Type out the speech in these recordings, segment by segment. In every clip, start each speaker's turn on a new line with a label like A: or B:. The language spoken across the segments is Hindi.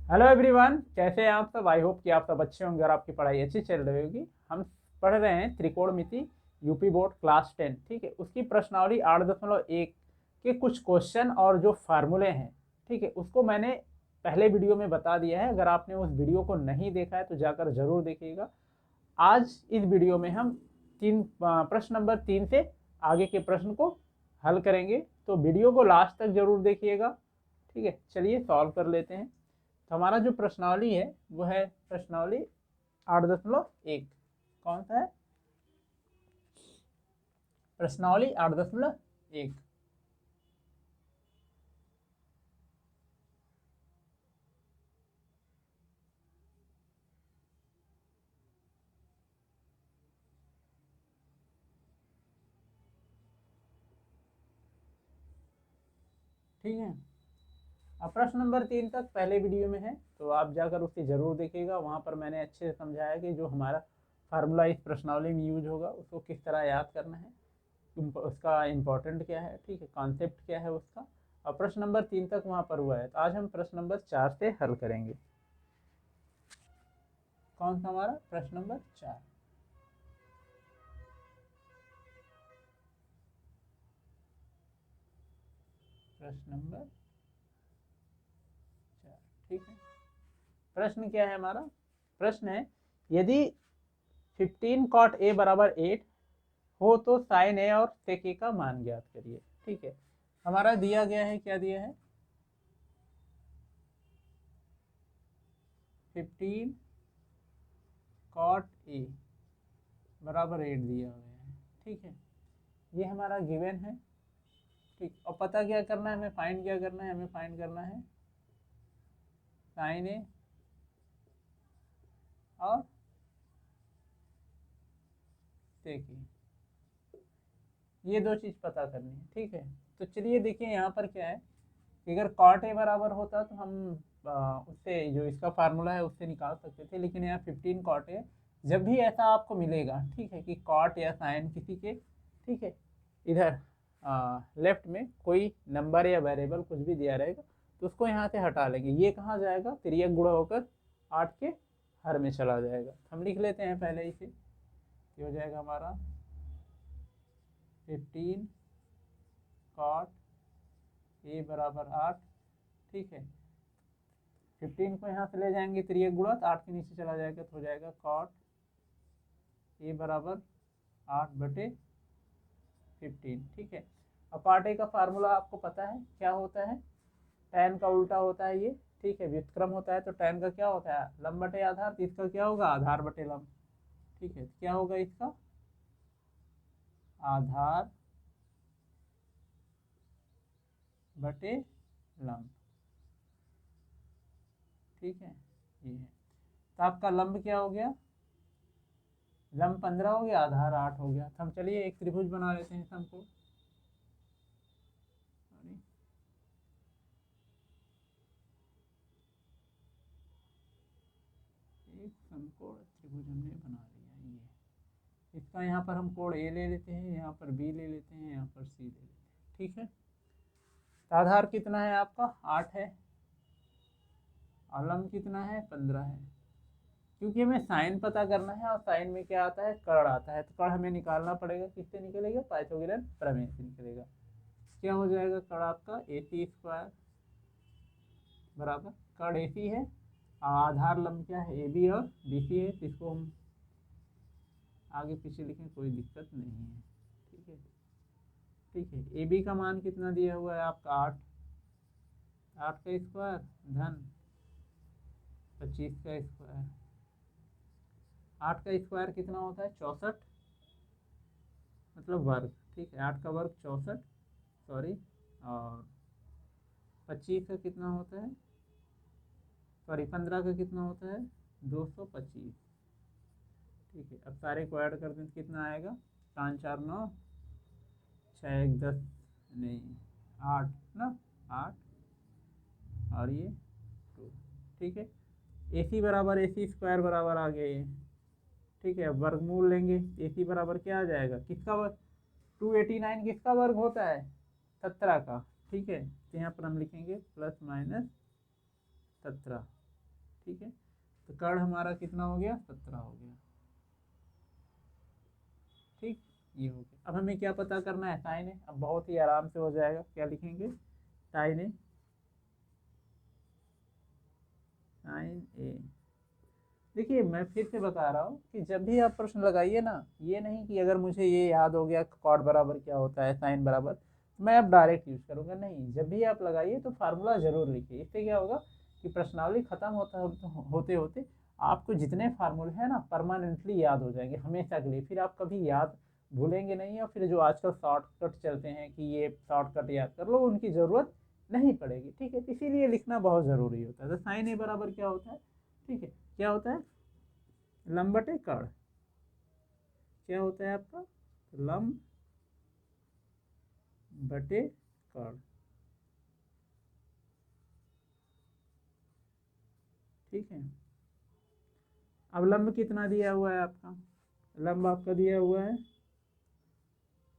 A: हेलो एवरीवन, कैसे हैं आप सब। आई होप कि आप सब अच्छे होंगे और आपकी पढ़ाई अच्छी चल रही होगी। हम पढ़ रहे हैं त्रिकोणमिति यूपी बोर्ड क्लास 10। ठीक है, उसकी प्रश्नावली 8.1 के कुछ क्वेश्चन और जो फार्मूले हैं, ठीक है, उसको मैंने पहले वीडियो में बता दिया है। अगर आपने उस वीडियो को नहीं देखा है तो जाकर जरूर देखिएगा। आज इस वीडियो में हम प्रश्न नंबर 3 से आगे के प्रश्न को हल करेंगे, तो वीडियो को लास्ट तक जरूर देखिएगा। ठीक है, चलिए सॉल्व कर लेते हैं। तो हमारा जो प्रश्नावली है वो है प्रश्नावली 8.1। कौन सा है? प्रश्नावली 8.1। ठीक है, अब प्रश्न नंबर 3 तक पहले वीडियो में है, तो आप जाकर उसे जरूर देखिएगा। वहाँ पर मैंने अच्छे से समझाया कि जो हमारा फार्मूला इस प्रश्नावली में यूज होगा उसको किस तरह याद करना है, उसका इम्पोर्टेंट क्या है, ठीक है, कॉन्सेप्ट क्या है उसका। और प्रश्न नंबर 3 तक वहाँ पर हुआ है। तो आज हम प्रश्न नंबर 4 से हल करेंगे। कौन सा? हमारा प्रश्न नंबर 4। प्रश्न नंबर 4। ठीक है, प्रश्न क्या है हमारा? प्रश्न है, यदि 15 cot a बराबर 8 हो तो साइन ए और सेक ए का मान ज्ञात करिए। ठीक है, हमारा दिया गया है, क्या दिया है? 15 cot a बराबर 8 दिया हुआ है। ठीक है, ये हमारा गिवन है। ठीक, और पता क्या करना है हमें? फाइंड क्या करना है? हमें फाइंड करना है साइन ए और सेक ए, ये दो चीज पता करनी है। ठीक है, तो चलिए देखिए यहाँ पर क्या है कि अगर कॉट ए बराबर होता तो हम उससे जो इसका फार्मूला है उससे निकाल सकते थे, लेकिन यहाँ 15 कॉट ए। जब भी ऐसा आपको मिलेगा, ठीक है, कि कॉट या साइन किसी के, ठीक है, इधर लेफ्ट में कोई नंबर या वेरिएबल कुछ भी दिया रहेगा तो उसको यहाँ से हटा लेंगे। ये कहाँ जाएगा? तिर्यक गुणा होकर 8 के हर में चला जाएगा। हम लिख लेते हैं पहले इसे। ये हो जाएगा हमारा 15 कॉट ए बराबर 8। ठीक है, 15 को यहाँ से ले जाएंगे तिर्यक गुणा, 8 के नीचे चला जाएगा तो हो जाएगा कॉट ए बराबर 8/15। ठीक है, अब कॉट ए का फार्मूला आपको पता है क्या होता है? tan का उल्टा होता है ये। ठीक है, व्युत्क्रम होता है तो tan का क्या होता है? लंब बटे आधार। तो इसका क्या होगा? आधार बटे लंब। ठीक है, क्या होगा इसका? आधार बटे लंब। ठीक है, ये है। तो आपका लंब क्या हो गया? लंब 15 हो गया, आधार 8 हो गया। तो हम चलिए एक त्रिभुज बना लेते हैं सबको। एक समकोण त्रिभुज हमने बना लिया। ये इसका यहाँ पर हम कोण ए ले लेते हैं, यहाँ पर बी ले लेते हैं, यहाँ पर सी ले लेते हैं। ठीक है, तो आधार कितना है आपका? 8 है, और लंब कितना है? 15 है। क्योंकि हमें साइन पता करना है और साइन में क्या आता है? कर्ण आता है। तो कर्ण हमें निकालना पड़ेगा। किससे निकलेगा? पाइथागोरस प्रमेय से निकलेगा। क्या हो जाएगा कर्ण आपका? AC² बराबर, कर्ण AC है, आधार लंब क्या है? AB और BC है। तो इसको हम आगे पीछे लिखें, कोई दिक्कत नहीं है। ठीक है, ठीक है, AB का मान कितना दिया हुआ है आपका? 8। 8 का स्क्वायर धन 25 का स्क्वायर। 8 का स्क्वायर कितना होता है? 64, मतलब वर्ग। ठीक है, 8 का वर्ग 64, सॉरी। और 25 का कितना होता है? सॉरी, 15 का कितना होता है? 225। ठीक है, अब सारे को ऐड कर दें तो कितना आएगा? 5 4 9, 6 1 10, नहीं 8 ना, 8 और ये 2। ठीक है, AC बराबर AC² बराबर आ गया ये। ठीक है, अब वर्गमूल लेंगे। AC बराबर क्या आ जाएगा? किसका वर्ग? 289 किसका वर्ग होता है? 17 का। ठीक है, तो यहाँ पर हम लिखेंगे +- 17। ठीक है, तो कर्ण हमारा कितना हो गया, 17 हो गया। ठीक, ये हो गया। अब हमें क्या पता करना है, साइन ए। अब बहुत ही आराम से हो जाएगा, क्या लिखेंगे, साइन ए, साइन ए। देखिए मैं फिर से बता रहा हूँ कि जब भी आप प्रश्न लगाइए ना, ये नहीं कि अगर मुझे ये याद हो गया कॉट बराबर क्या होता है, साइन बराबर, मैं अब डायरेक्ट यूज करूँगा, नहीं। जब भी आप लगाइए तो फार्मूला जरूर लिखिए। इससे क्या होगा कि प्रश्नावली खत्म होते होते आपको जितने फार्मूले हैं ना परमानेंटली याद हो जाएंगे हमेशा के लिए। फिर आप कभी याद भूलेंगे नहीं, और फिर जो आजकल शॉर्टकट चलते हैं कि ये शॉर्टकट याद कर लो, उनकी ज़रूरत नहीं पड़ेगी। ठीक है, इसीलिए लिखना बहुत ज़रूरी होता है। तो साइन ए बराबर क्या होता है, ठीक है, क्या होता है, लंब बटे कर्ण। क्या होता है आपका, लंब बटे कर्ण। ठीक है, अब लंब कितना दिया हुआ है आपका, लंब आपका दिया हुआ है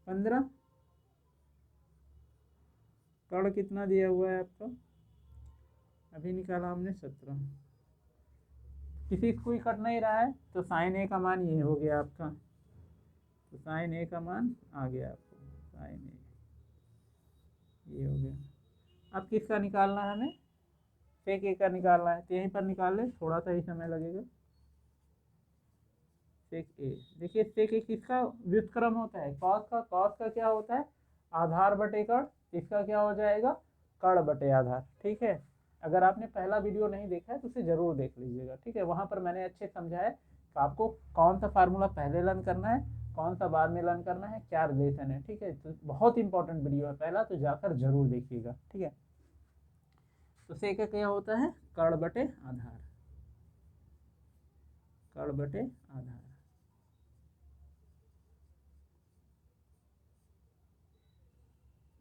A: 15, कर्ण कितना दिया हुआ है आपका, अभी निकाला हमने 17। किसी को कोई कट नहीं रहा है, तो साइन ए का मान ये हो गया आपका, तो साइन ए का मान आ गया आपको, साइन ए ये हो गया। अब किसका निकालना है हमें, सेक ए का निकालना है, तो यहीं पर निकाल ले, थोड़ा सा ही समय लगेगा। सेक ए, देखिए सेक ए किसका व्युत्क्रम होता है, कॉस का। कॉस का क्या होता है, आधार बटे कर्ण। इसका क्या हो जाएगा, कर्ण बटे आधार। ठीक है, अगर आपने पहला वीडियो नहीं देखा है तो उसे जरूर देख लीजिएगा। ठीक है, वहां पर मैंने अच्छे समझाया कि आपको कौन सा फार्मूला पहले लर्न करना है, कौन सा बाद में लर्न करना है, क्या रिलेशन है। ठीक है, तो बहुत इंपॉर्टेंट वीडियो है पहला, तो जाकर जरूर देखिएगा। ठीक है, तो सेक क्या होता है, कर्ण बटे आधार, कर्ण बटे आधार।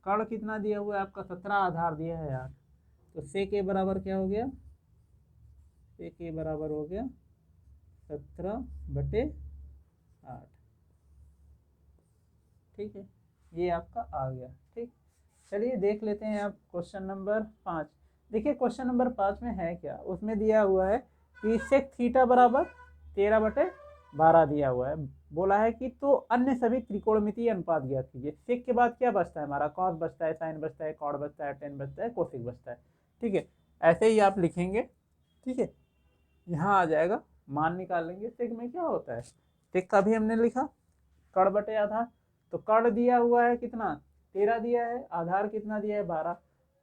A: कर्ण कितना दिया हुआ है आपका, 17 आधार दिया है यार। तो सेक ए बराबर क्या हो गया, सेक ए बराबर हो गया 17/8। ठीक है, ये आपका आ गया। ठीक, चलिए देख लेते हैं अब क्वेश्चन नंबर 5। देखिए क्वेश्चन नंबर 5 में है क्या, उसमें दिया हुआ है कि सेक थीटा बराबर 13/12 दिया हुआ है। बोला है कि तो अन्य सभी त्रिकोणमितीय अनुपात ज्ञात कीजिए। सेक के बाद क्या बचता है हमारा, कॉस बचता है, साइन बचता है, कॉट बचता है, टेन बचता है, कोसिक बचता है। ठीक है, ऐसे ही आप लिखेंगे। ठीक है, यहाँ आ जाएगा, मान निकाल लेंगे। सेक में क्या होता है, सेक का भी हमने लिखा कर्ण बटे आधार। तो कर्ण दिया हुआ है कितना, 13 दिया है, आधार कितना दिया है, 12।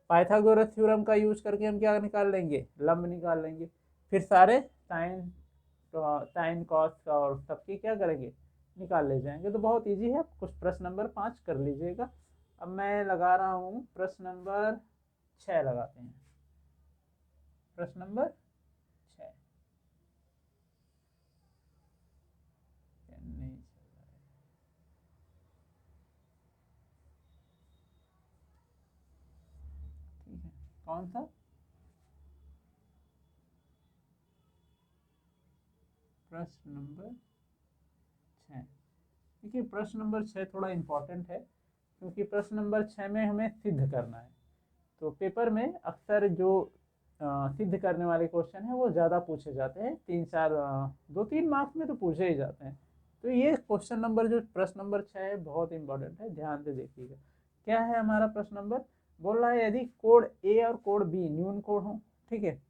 A: पाइथागोरस थ्योरम का यूज करके हम क्या निकाल लेंगे, लंब निकाल लेंगे। फिर सारे साइन, तो साइन कॉस और सबकी क्या करेंगे, निकाल ले जाएंगे। तो बहुत इजी है, कुछ प्रश्न नंबर 5 कर लीजिएगा। अब मैं लगा रहा हूँ प्रश्न नंबर 6 लगाते हैं, प्रश्न नंबर 6 नहीं, ठीक है, कौन सा, प्रश्न नंबर 6। देखिए प्रश्न नंबर 6 थोड़ा इम्पोर्टेंट है, क्योंकि प्रश्न नंबर 6 में हमें सिद्ध करना है। तो पेपर में अक्सर जो सिद्ध करने वाले क्वेश्चन है वो ज़्यादा पूछे जाते हैं, 3-4 2-3 मार्क्स में तो पूछे ही जाते हैं। तो ये क्वेश्चन नंबर जो प्रश्न नंबर 6 है बहुत इंपॉर्टेंट है, ध्यान से देखिएगा। क्या है हमारा प्रश्न नंबर, बोल रहा है यदि कोण ए और कोण बी न्यून कोण हो, ठीक है,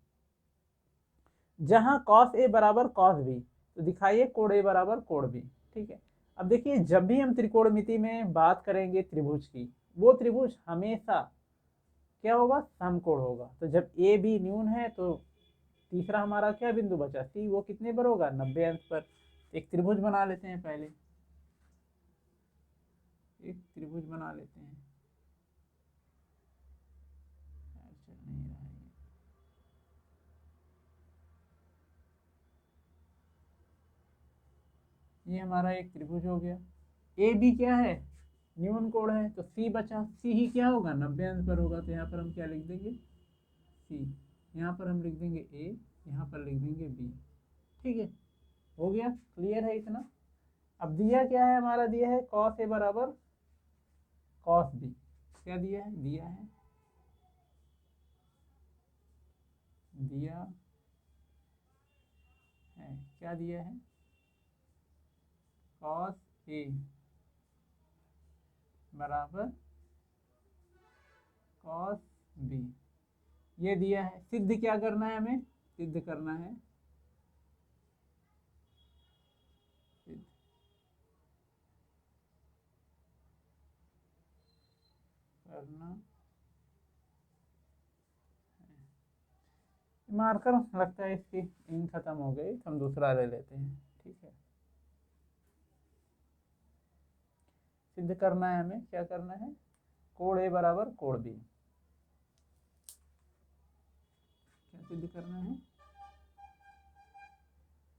A: जहां कॉस ए बराबर कॉस बी, तो दिखाइए कोण ए बराबर कोण बी। ठीक है, अब देखिए जब भी हम त्रिकोणमिति में बात करेंगे त्रिभुज की, वो त्रिभुज हमेशा क्या होगा, समकोण होगा। तो जब ए बी न्यून है तो तीसरा हमारा क्या बिंदु बचा, सी, वो कितने पर होगा, 90 अंश पर। एक त्रिभुज बना लेते हैं पहले, एक त्रिभुज बना लेते हैं। चल नहीं रहा है ये हमारा एक त्रिभुज हो गया। ए बी क्या है, न्यून कोण है, तो सी बचा, सी ही क्या होगा, 90 अंश पर होगा। तो यहाँ पर हम क्या लिख देंगे, सी, यहाँ पर हम लिख देंगे ए, यहाँ पर लिख देंगे बी। ठीक है, हो गया, क्लियर है इतना। अब दिया क्या है हमारा, दिया है कॉस ए बराबर कॉस बी। क्या दिया है, दिया है, दिया है, क्या दिया है, cos A बराबर cos B, ये दिया है। सिद्ध क्या करना है हमें, सिद्ध करना है, सिद्ध करना। मार्कर लगता है इसकी इंक खत्म हो गई, तो हम दूसरा ले लेते हैं, ठीक है। सिद्ध करना है हमें, क्या करना है, कोण A बराबर कोण B, क्या सिद्ध करना है,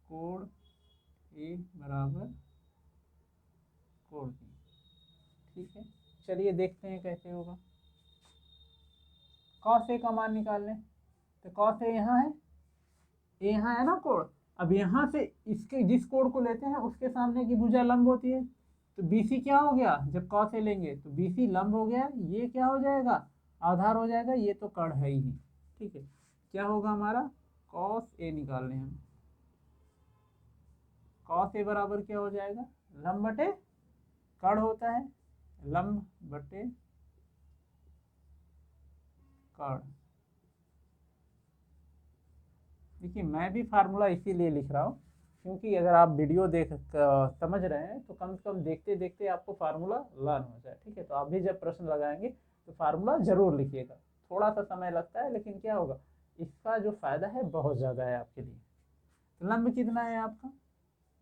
A: कोण A बराबर कोण B, ठीक है। चलिए देखते हैं कैसे होगा। cos A का मान निकाल लें, तो cos A यहाँ है, A यहाँ है ना कोण। अब यहाँ से इसके जिस कोण को लेते हैं उसके सामने की भुजा लंब होती है, तो BC क्या हो गया, जब cos A लेंगे तो BC लंब हो गया, ये क्या हो जाएगा, आधार हो जाएगा, ये तो कर्ण है ही, ठीक है। क्या होगा हमारा, cos A निकाल लें हम, cos A बराबर क्या हो जाएगा, लंब बटे कर्ण होता है, लंब बटे कर्ण। देखिए मैं भी फार्मूला इसीलिए लिख रहा हूँ क्योंकि अगर आप वीडियो देख समझ रहे हैं तो कम से कम देखते देखते आपको फार्मूला लर्न हो जाए, ठीक है। तो आप भी जब प्रश्न लगाएंगे तो फार्मूला जरूर लिखिएगा, थोड़ा सा समय लगता है लेकिन क्या होगा, इसका जो फायदा है बहुत ज़्यादा है आपके लिए। तो लंब कितना है आपका,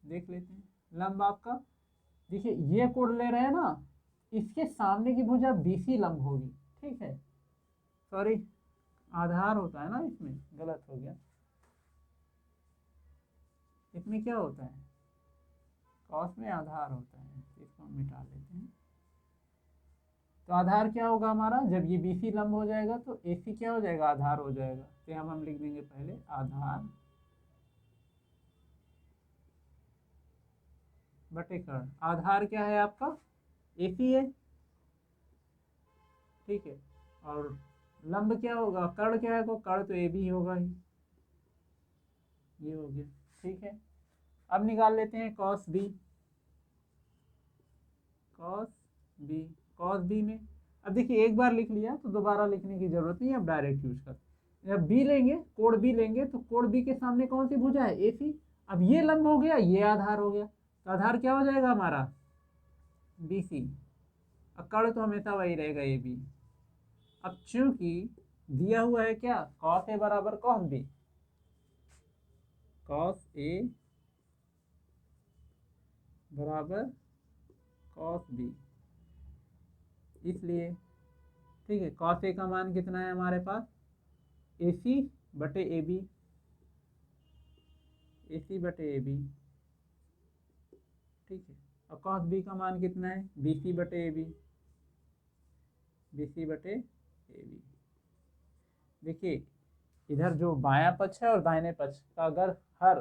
A: देख लेते हैं। लंब आपका, देखिए ये कोण ले रहे हैं ना, इसके सामने की भुजा BC लंब होगी, ठीक है। सॉरी आधार होता है ना, इसमें गलत हो गया, इसमें क्या होता है, कॉस में आधार होता है, इसको हम मिटा लेते हैं। तो आधार क्या होगा हमारा, जब ये BC लंब हो जाएगा तो AC क्या हो जाएगा, आधार हो जाएगा। तो हम लिख देंगे पहले आधार बटे कर्ण। आधार क्या है आपका, AC है, ठीक है। और लंब क्या होगा, कर्ण क्या है, कर्ण तो AB होगा ही, ये हो गया, ठीक है। अब निकाल लेते हैं cos B, cos B, cos B में अब देखिए एक बार लिख लिया तो दोबारा लिखने की जरूरत नहीं, अब डायरेक्ट यूज कर। जब B लेंगे, कोण B लेंगे, तो कोण B के सामने कौन सी भुजा है, AC। अब ये लंब हो गया, ये आधार हो गया, तो आधार क्या हो जाएगा हमारा, BC। अब कर्ण तो हमेशा वही रहेगा, AB। अब चूंकि दिया हुआ है क्या, cos A बराबर cos B, cos A बराबर cos B, इसलिए ठीक है, cos A का मान कितना है हमारे पास, AC बटे AB, AC बटे AB, ठीक है। अब cos B का मान कितना है, BC बटे AB, BC बटे AB। देखिए इधर जो बायां पक्ष है और दाहिने पक्ष का अगर हर,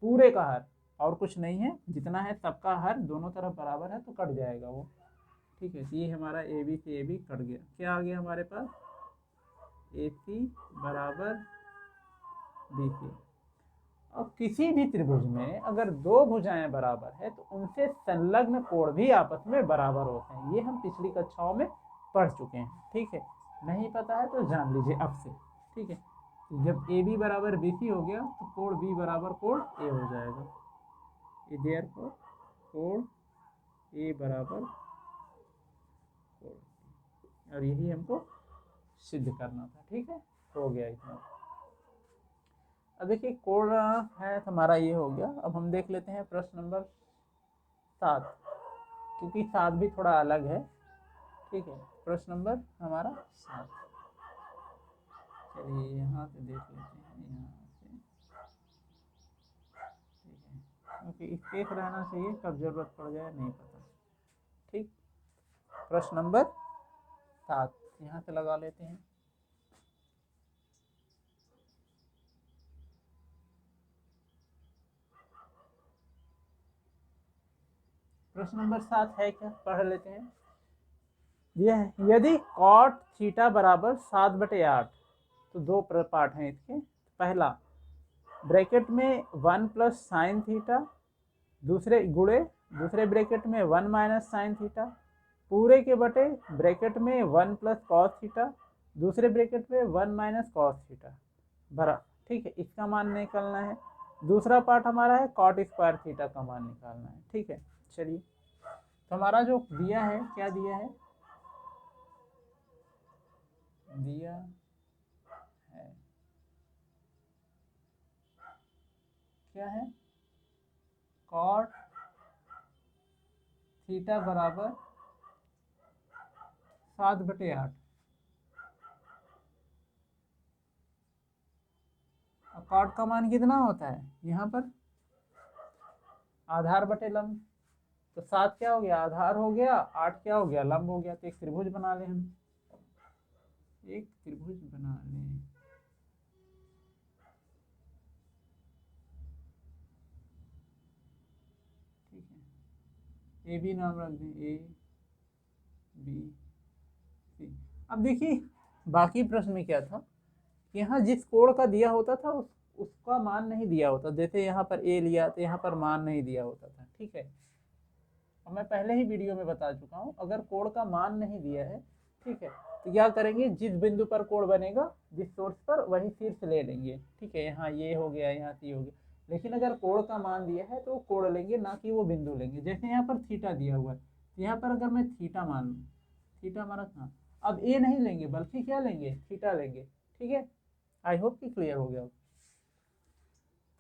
A: पूरे का हर और कुछ नहीं है, जितना है सबका हर दोनों तरफ बराबर है तो कट जाएगा वो, ठीक है। ये हमारा AB से AB कट गया, क्या आ गया हमारे पास, AC बराबर BC। और किसी भी त्रिभुज में अगर दो भुजाएं बराबर है तो उनसे संलग्न कोण भी आपस में बराबर होते हैं, ये हम पिछली कक्षाओं में पढ़ चुके हैं, ठीक है। नहीं पता है तो जान लीजिए अब से, ठीक है। जब AB बराबर BC हो गया तो कोण B बराबर कोण A हो जाएगा, देयरफॉर कोण A बराबर कोण, और यही हमको सिद्ध करना था, ठीक है। हो गया इतना। अब देखिए कोण है हमारा ये हो गया। अब हम देख लेते हैं प्रश्न नंबर 7, क्योंकि 7 भी थोड़ा अलग है, ठीक है। प्रश्न नंबर हमारा 7, चलिए यहाँ से देख लेते हैं, यहाँ से, ठीक है, क्योंकि स्पेस रहना चाहिए, कब जरूरत पड़ जाए नहीं पता, ठीक। प्रश्न नंबर 7 यहाँ से लगा लेते हैं। प्रश्न नंबर 7 है क्या, पढ़ लेते हैं। यह है, यदि cot थीटा बराबर 7/8, तो दो पार्ट हैं इसके। पहला, ब्रैकेट में 1 प्लस साइन थीटा, दूसरे ब्रैकेट में 1 माइनस साइन थीटा, पूरे के बटे ब्रैकेट में 1 प्लस कॉस थीटा, दूसरे ब्रैकेट में 1 माइनस कॉस थीटा भरा। ठीक है, इसका मान निकालना है। दूसरा पार्ट हमारा है कॉट स्क्वायर थीटा का मान निकालना है। ठीक है, चलिए तो हमारा जो दिया है, क्या दिया है, दिया है क्या है, कॉट थीटा बराबर 7/8। अब कॉट का मान कितना होता है यहाँ पर, आधार बटे लंब। तो 7 क्या हो गया, आधार हो गया, 8 क्या हो गया, लंब हो गया। तो एक त्रिभुज बना ले, हम एक त्रिभुज बना लें। ठीक है, ए बी नाम रख दें, ए बी सी। अब देखिए बाकी प्रश्न में क्या था, यहाँ जिस कोण का दिया होता था उसका मान नहीं दिया होता। जैसे यहाँ पर ए लिया तो यहाँ पर मान नहीं दिया होता था। ठीक है, अब मैं पहले ही वीडियो में बता चुका हूँ, अगर कोण का मान नहीं दिया है, ठीक है, तो क्या करेंगे, जिस बिंदु पर कोण बनेगा, जिस सोर्स पर, वही शीर्ष ले लेंगे। ठीक है, यहाँ ये हो गया, यहाँ सी हो गया। लेकिन अगर कोण का मान दिया है तो कोण लेंगे, ना कि वो बिंदु लेंगे। जैसे यहाँ पर थीटा दिया हुआ है, तो यहाँ पर अगर मैं थीटा मान लूँ, थीटा हमारा कहाँ, अब ए नहीं लेंगे बल्कि क्या लेंगे, थीटा लेंगे। ठीक है, आई होप कि क्लियर हो गया।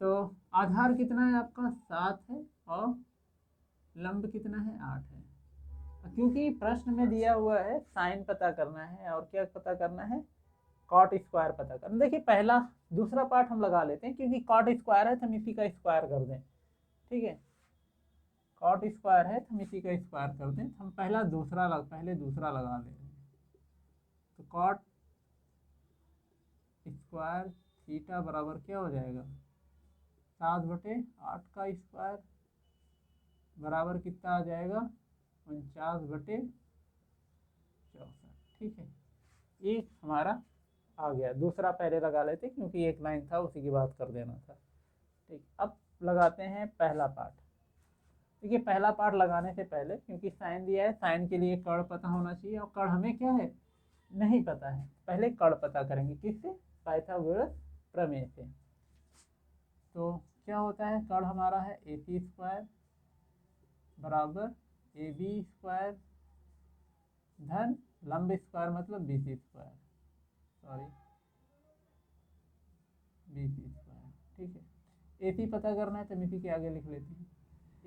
A: तो आधार कितना है आपका, 7 है, और लंब कितना है, 8 है। क्योंकि प्रश्न में दिया हुआ है साइन पता करना है, और क्या पता करना है, कॉट स्क्वायर पता करना। देखिए पहला दूसरा पार्ट हम लगा लेते हैं, क्योंकि कॉट स्क्वायर है तो हम इसी का स्क्वायर कर दें। ठीक है, कॉट स्क्वायर है तो हम इसी का स्क्वायर कर दें। हम पहले दूसरा लगा ले रहे हैं। तो कॉट स्क्वायर थीटा बराबर क्या हो जाएगा, 7/8 का स्क्वायर बराबर कितना आ जाएगा, 49/64। ठीक है, एक हमारा आ गया। दूसरा पहले लगा लेते क्योंकि एक लाइन था उसी की बात कर देना था। ठीक, अब लगाते हैं पहला पार्ट। देखिए पहला पार्ट लगाने से पहले, क्योंकि साइन दिया है, साइन के लिए कर्ण पता होना चाहिए, और कर्ण हमें क्या है, नहीं पता है। पहले कर्ण पता करेंगे, किससे, पाइथागोरस प्रमेय से। तो क्या होता है, कर्ण हमारा है AC स्क्वायर बराबर AB स्क्वायर धन लंब स्क्वायर मतलब BC square, sorry BC square. ठीक है, AC पता करना है तो हम इसी के आगे लिख लेते हैं।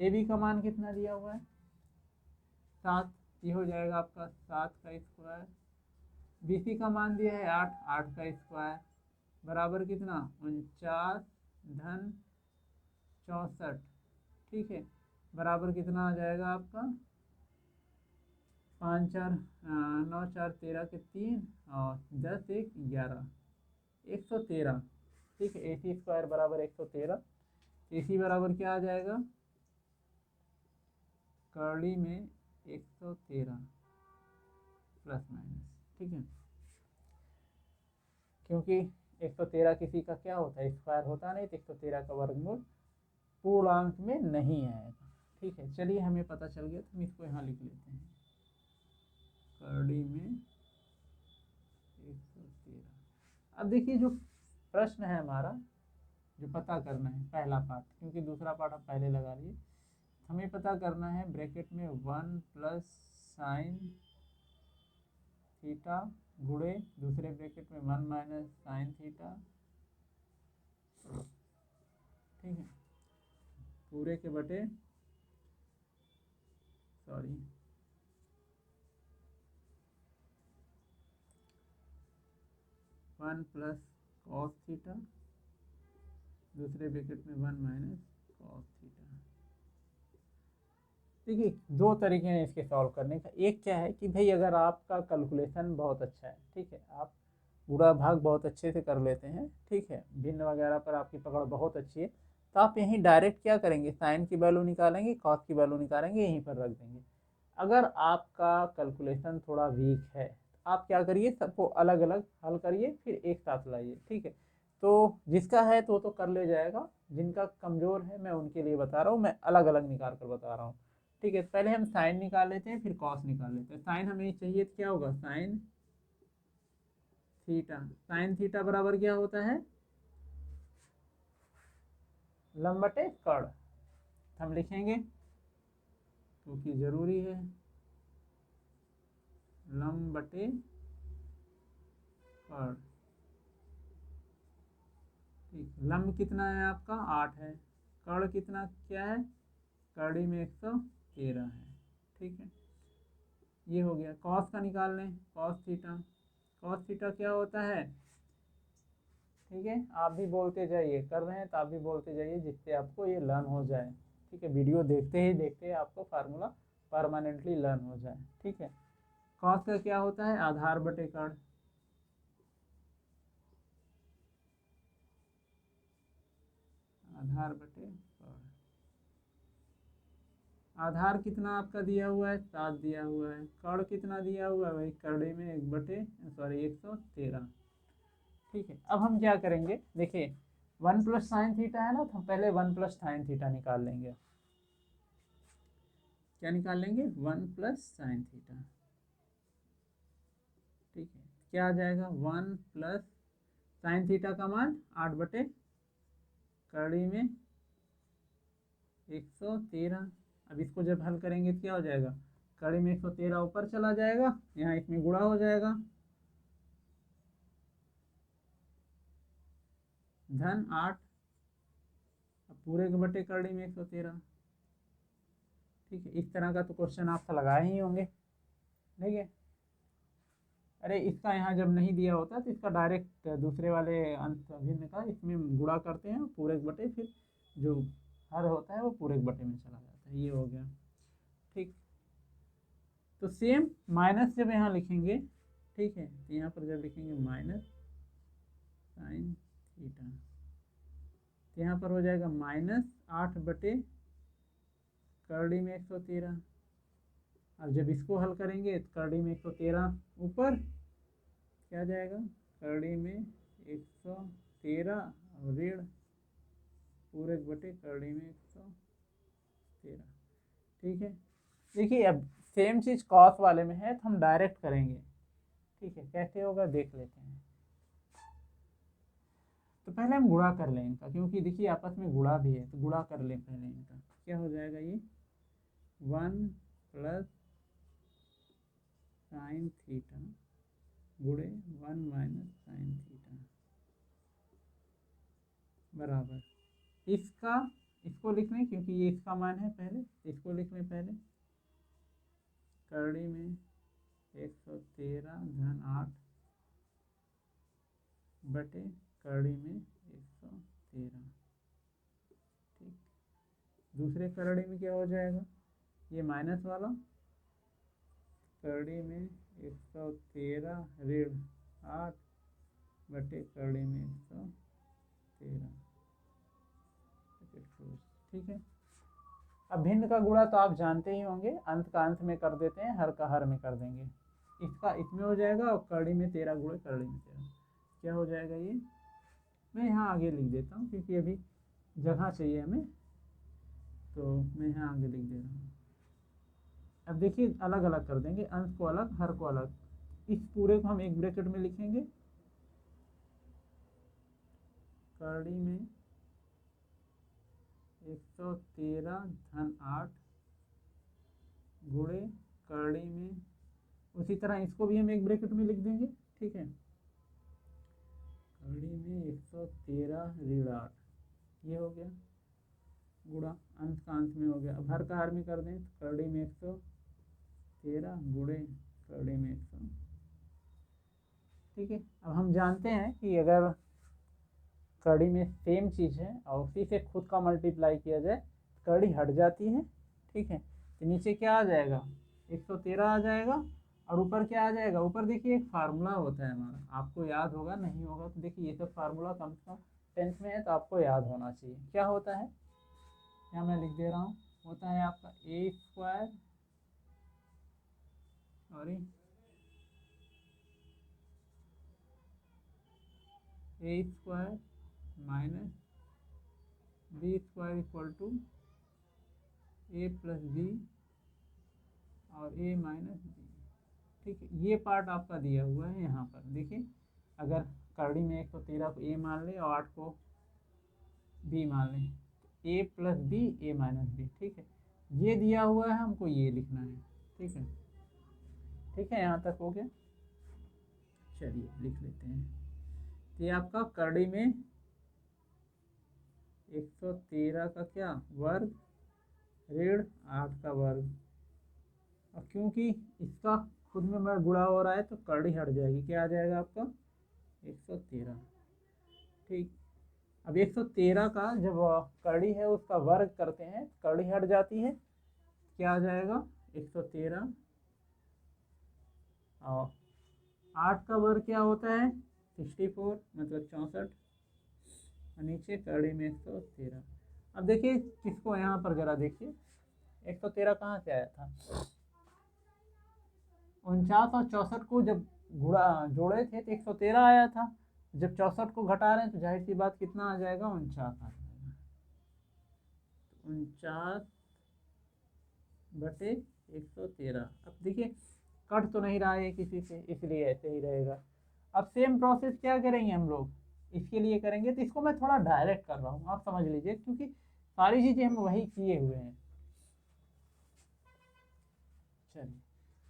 A: AB का मान कितना दिया हुआ है, 7, ये हो जाएगा आपका 7 का स्क्वायर। BC का मान दिया है 8, 8 का स्क्वायर बराबर कितना, 49 धन 64। ठीक है, बराबर कितना आ जाएगा आपका, 5 4 9 4 13 के 3 और 10 1 11, 113। ठीक है, AC स्क्वायर बराबर 113। AC बराबर क्या आ जाएगा, कर्ली में 113 प्लस माइनस। ठीक है, क्योंकि 113 किसी का क्या होता है, स्क्वायर होता नहीं, तो 113 का वर्गमूल पूर्णांक में नहीं आएगा। ठीक है, चलिए हमें पता चल गया, तो हम इसको यहाँ लिख लेते हैं, कर्ली में 113। अब देखिए जो प्रश्न है हमारा, जो पता करना है पहला पार्ट, क्योंकि दूसरा पार्ट हम पहले लगा लिए, हमें पता करना है ब्रैकेट में 1 प्लस साइन थीटा गुणे दूसरे ब्रैकेट में 1 माइनस साइन थीटा। ठीक है, पूरे के बटे, सॉरी 1 प्लस कॉस थीटा, दूसरे ब्रैकेट में 1 माइनस कॉस थीटा। देखिए दो तरीके हैं इसके सॉल्व करने का। एक क्या है कि भाई अगर आपका कैलकुलेशन बहुत अच्छा है, ठीक है, आप गुणा भाग बहुत अच्छे से कर लेते हैं, ठीक है, भिन्न वगैरह पर आपकी पकड़ बहुत अच्छी है, तो आप यहीं डायरेक्ट क्या करेंगे, साइन की वैल्यू निकालेंगे, कॉस की वैल्यू निकालेंगे, यहीं पर रख देंगे। अगर आपका कैलकुलेशन थोड़ा वीक है, आप क्या करिए, सबको अलग अलग हल करिए, फिर एक साथ लाइए। ठीक है, तो जिसका है तो कर ले जाएगा, जिनका कमज़ोर है मैं उनके लिए बता रहा हूँ, मैं अलग अलग निकाल कर बता रहा हूँ। ठीक है, पहले हम साइन निकाल लेते हैं, फिर कॉस निकाल लेते हैं। साइन हमें चाहिए तो क्या होगा, साइन थीटा। साइन थीटा बराबर क्या होता है, लंब बटे कर्ण। हम लिखेंगे क्योंकि जरूरी है, लंब बटे कर्ण। ठीक, लंब कितना है आपका 8 है, कर्ण कितना क्या है, कड़ी में 113 है। ठीक है, ये हो गया। कॉस का निकाल लें, कॉस थीटा। कॉस थीटा क्या होता है, ठीक है, आप भी बोलते जाइए, कर रहे हैं तो आप भी बोलते जाइए, जिससे आपको ये लर्न हो जाए। ठीक है, वीडियो देखते ही देखते आपको फार्मूला परमानेंटली लर्न हो जाए। ठीक है, कॉस का क्या होता है, आधार बटे कर्ण। आधार बटे कर्ण। आधार कितना आपका दिया हुआ है, 7 दिया हुआ है। कर्ण कितना दिया हुआ है, भाई कड़ी में 113। ठीक है, अब हम क्या करेंगे, देखिए 1 प्लस साइन थीटा है ना, तो हम पहले 1 प्लस साइन थीटा निकाल लेंगे। क्या निकाल लेंगे, 1 प्लस साइन थीटा। ठीक है, क्या आ जाएगा, 1 प्लस साइन थीटा का मान 8 बटे कड़ी में 113। अब इसको जब हल करेंगे तो क्या हो जाएगा, कड़ी में 113 ऊपर चला जाएगा, यहाँ इसमें गुणा हो जाएगा, धन 8 पूरे के बटे कड़ी में 113। ठीक है, इस तरह का तो क्वेश्चन आपका लगाए ही होंगे। ठीक है, अरे इसका यहाँ जब नहीं दिया होता तो इसका डायरेक्ट दूसरे वाले अंश भिन्न का इसमें गुणा करते हैं पूरे के बटे, फिर जो हर होता है वो पूरे के बटे में चला जाता है। ये हो गया। ठीक, तो सेम माइनस जब यहाँ लिखेंगे, ठीक है, तो यहाँ पर जब लिखेंगे माइनस साइन थीटा, तो यहाँ पर हो जाएगा -8 बटे कड़ी में 113। अब जब इसको हल करेंगे तो कड़ी में 113 ऊपर क्या जाएगा, कड़ी में 113 और ऋण पूरे बटे कड़ी में 113। ठीक है, देखिए अब सेम चीज़ कॉस वाले में है तो हम डायरेक्ट करेंगे। ठीक है, कैसे होगा देख लेते हैं। तो पहले हम गुणा कर लें इनका, क्योंकि देखिए आपस में गुणा भी है, तो गुणा कर लें पहले इनका। क्या हो जाएगा, ये 1 प्लस साइन थीटा गुणे 1 माइनस साइन थीटा बराबर इसका, इसको लिख लें क्योंकि ये इसका मान है, पहले इसको लिख लें पहले, कड़ी में 113 धन 8 बटे कड़ी में 113। ठीक, दूसरे कड़ी में क्या हो जाएगा, ये माइनस वाला कड़ी में 113 ऋण 8 बटे कड़ी में 113। ठीक है, अब भिन्न का गुणा तो आप जानते ही होंगे, अंत का अंत में कर देते हैं, हर का हर में कर देंगे। इसका इसमें हो जाएगा और कड़ी में 13 गुणे कड़ी में 13 क्या हो जाएगा, ये मैं यहाँ आगे लिख देता हूँ क्योंकि अभी जगह चाहिए हमें, तो मैं यहाँ आगे लिख दे रहा हूँ। अब देखिए अलग अलग कर देंगे, अंश को अलग हर को अलग। इस पूरे को हम एक ब्रैकेट में लिखेंगे, कड़ी में 113 धन 8 गुणे कड़ी में, उसी तरह इसको भी हम एक ब्रैकेट में लिख देंगे। ठीक है, कड़ी में 113 ऋण 8, ये हो गया गुणा, अंश का अंश में हो गया। अब हर का हर में कर दें तो कड़ी में 113 गुणे कड़ी में 100। ठीक है, अब हम जानते हैं कि अगर कड़ी में सेम चीज़ है और उसी से खुद का मल्टीप्लाई किया जाए कड़ी हट जाती है। ठीक है, तो नीचे क्या आ जाएगा, 113 आ जाएगा और ऊपर क्या आ जाएगा, ऊपर देखिए एक फार्मूला होता है हमारा, आपको याद होगा, नहीं होगा तो देखिए ये सब फार्मूला कम से कम 10th में है तो आपको याद होना चाहिए। क्या होता है, यहाँ मैं लिख दे रहा हूँ, होता है आपका a square, sorry a square minus B square equal to A plus B और ए माइनस बी। ठीक है, ये पार्ट आपका दिया हुआ है यहाँ पर। देखिए, अगर करड़ी में 113 को ए मान लें और 8 को बी मान लें, ए प्लस बी ए माइनस बी। ठीक है, ये दिया हुआ है, हमको ये लिखना है। ठीक है, ठीक है, यहाँ तक हो गया। चलिए लिख लेते हैं। तो ये आपका करड़ी में 113 का क्या वर्ग ऋण 8 का वर्ग, और क्योंकि इसका खुद में मैं गुणा हो रहा है तो करड़ी हट जाएगी। क्या आ जाएगा आपका 113। ठीक, अब 113 का जब करड़ी है उसका वर्ग करते हैं, करड़ी हट जाती है, क्या आ जाएगा 113 और 8 का वर्ग क्या होता है 64, मतलब 64, और नीचे करड़ी में 113। अब देखिए किसको यहाँ पर जरा देखिए, 113 कहाँ से आया था, 49 और 64 को जब गुणा जोड़े थे तो 113 आया था। जब 64 को घटा रहे हैं तो जाहिर सी बात कितना आ जाएगा 49 आ जाएगा। 49 बटे 113। अब देखिए कट तो नहीं रहा है किसी से, इसलिए ऐसे ही रहेगा। अब सेम प्रोसेस क्या करेंगे हम लोग, इसके लिए करेंगे तो इसको मैं थोड़ा डायरेक्ट कर रहा हूँ, आप समझ लीजिए, क्योंकि सारी चीज़ें हम वही किए हुए हैं। चलिए